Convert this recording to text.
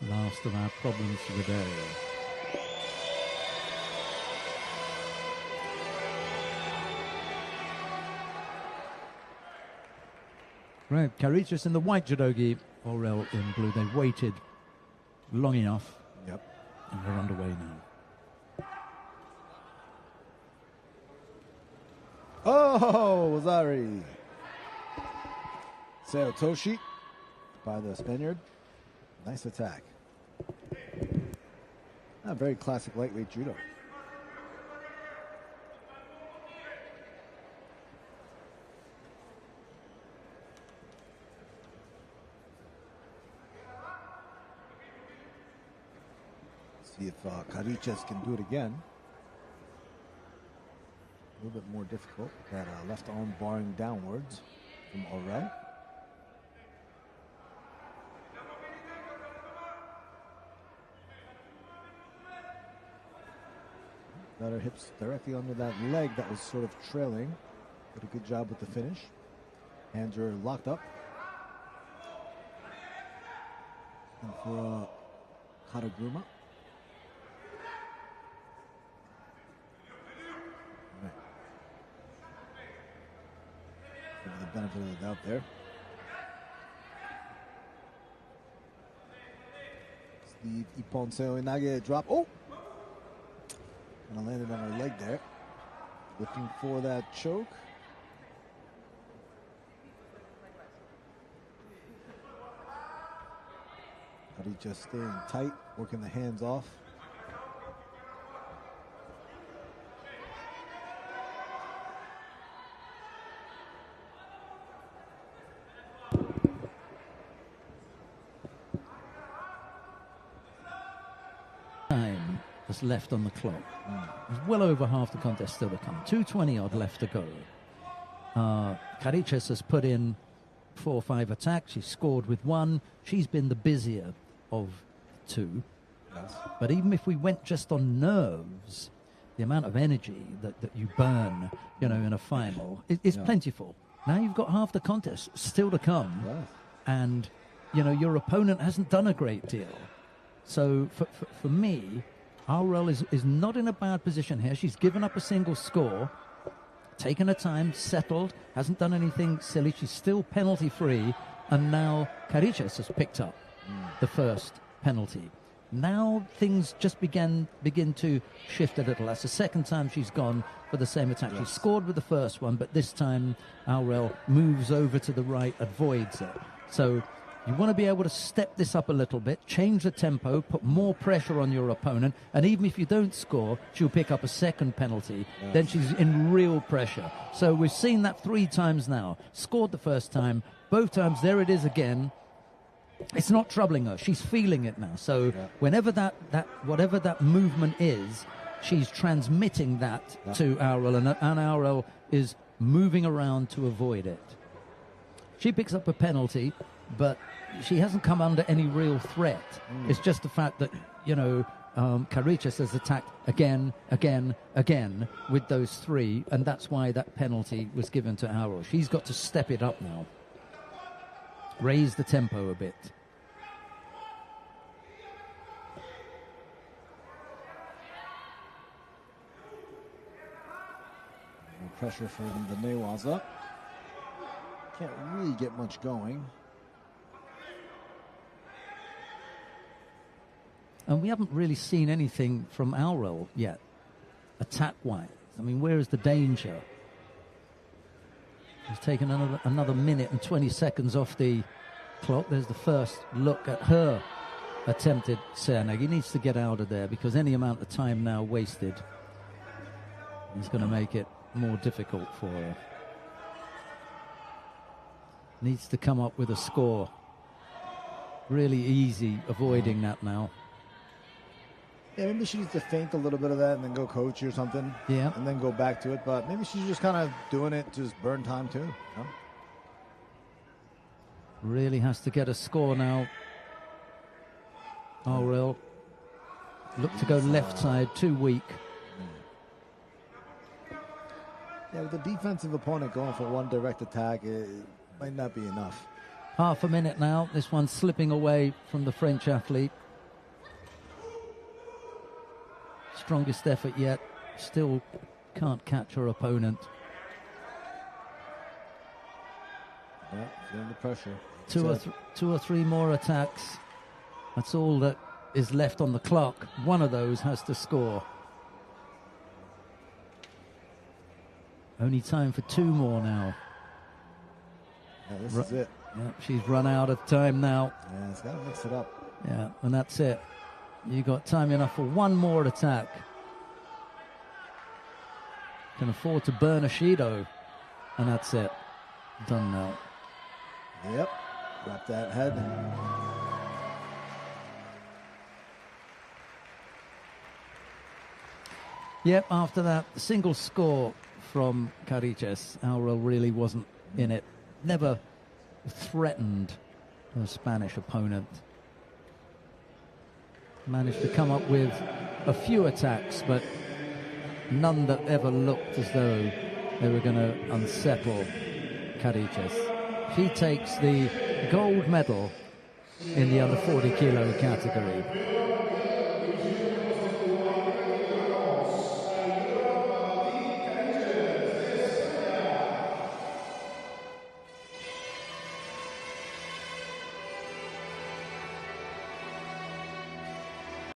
Last of our problems for the day. Right, Cadets in the white judogi, Aurel in blue. They waited long enough. Yep. And we're underway now. Oh, Wazari. Seo Toshi by the Spaniard. Nice attack. A very classic lightweight judo. See if Cariches can do it again. A little bit more difficult. That left arm barring downwards from Aurel. Got her hips directly under that leg that was sort of trailing. Did a good job with the finish. Hands are locked up. And for Kataguma. Right. Give the benefit of the doubt there. Steve Ipponseo Inage drop. Oh! And landed on her leg there. Looking for that choke. Buddy just staying tight, working the hands off. Left on the clock. There's well over half the contest still to come. 2:20 odd left to go. Cariches has put in 4 or 5 attacks. She's scored with 1. She's been the busier of 2. Yes. But even if we went just on nerves, the amount of energy that you burn, in a final is plentiful. Now you've got half the contest still to come. Yes. And, your opponent hasn't done a great deal. So for me, Aurel is not in a bad position here. She's given up a single score, taken her time, settled, hasn't done anything silly. She's still penalty-free, and now Cariches has picked up the first penalty. Now things just begin to shift a little. That's the second time she's gone for the same attack. Yes. She scored with the first one, but this time Aurel moves over to the right, avoids it. So you want to be able to step this up a little bit, change the tempo, put more pressure on your opponent, and even if you don't score, she'll pick up a second penalty. Yes. Then she's in real pressure. So we've seen that 3 times now. Scored the first time, both times, there it is again. It's not troubling her. She's feeling it now. So whenever whatever that movement is, she's transmitting that to Aurel, and Aurel is moving around to avoid it. She picks up a penalty, but she hasn't come under any real threat. It's just the fact that, Cariches has attacked again with those 3, and that's why that penalty was given to Aurel. She's got to step it up now. Raise the tempo a bit. No pressure for the Newaza. Can't really get much going. And we haven't really seen anything from Aurel yet, attack-wise. I mean, where is the danger? He's taken another minute and 20 seconds off the clock. There's the first look at her attempted Seaneg. He needs to get out of there, because any amount of time now wasted is going to make it more difficult for her. Needs to come up with a score. Really easy avoiding that now. Yeah, maybe she needs to feint a little bit of that and then go coach or something. Yeah. And then go back to it. But maybe she's just kind of doing it to just burn time too. Really has to get a score now. Aurel. Look to go left side, too weak. Yeah, with the defensive opponent going for one direct attack, it might not be enough. Half a minute now. This one's slipping away from the French athlete. strongest effort yet. Still can't catch her opponent. Yeah, feeling the pressure. Two or three more attacks. That's all that is left on the clock. One of those has to score. Only time for 2 more now. Yeah, this is it. Yeah, she's run out of time now. Yeah, it's got to mix it up. Yeah, and that's it. You got time enough for 1 more attack. Can afford to burn a Shido, and that's it. Done now. Yep. Wrap that head. Yep, after that single score from Cadets, Aurel really wasn't in it. Never threatened her Spanish opponent. Managed to come up with a few attacks, but none that ever looked as though they were going to unsettle Cadets. She takes the gold medal in the under 40 kilo category.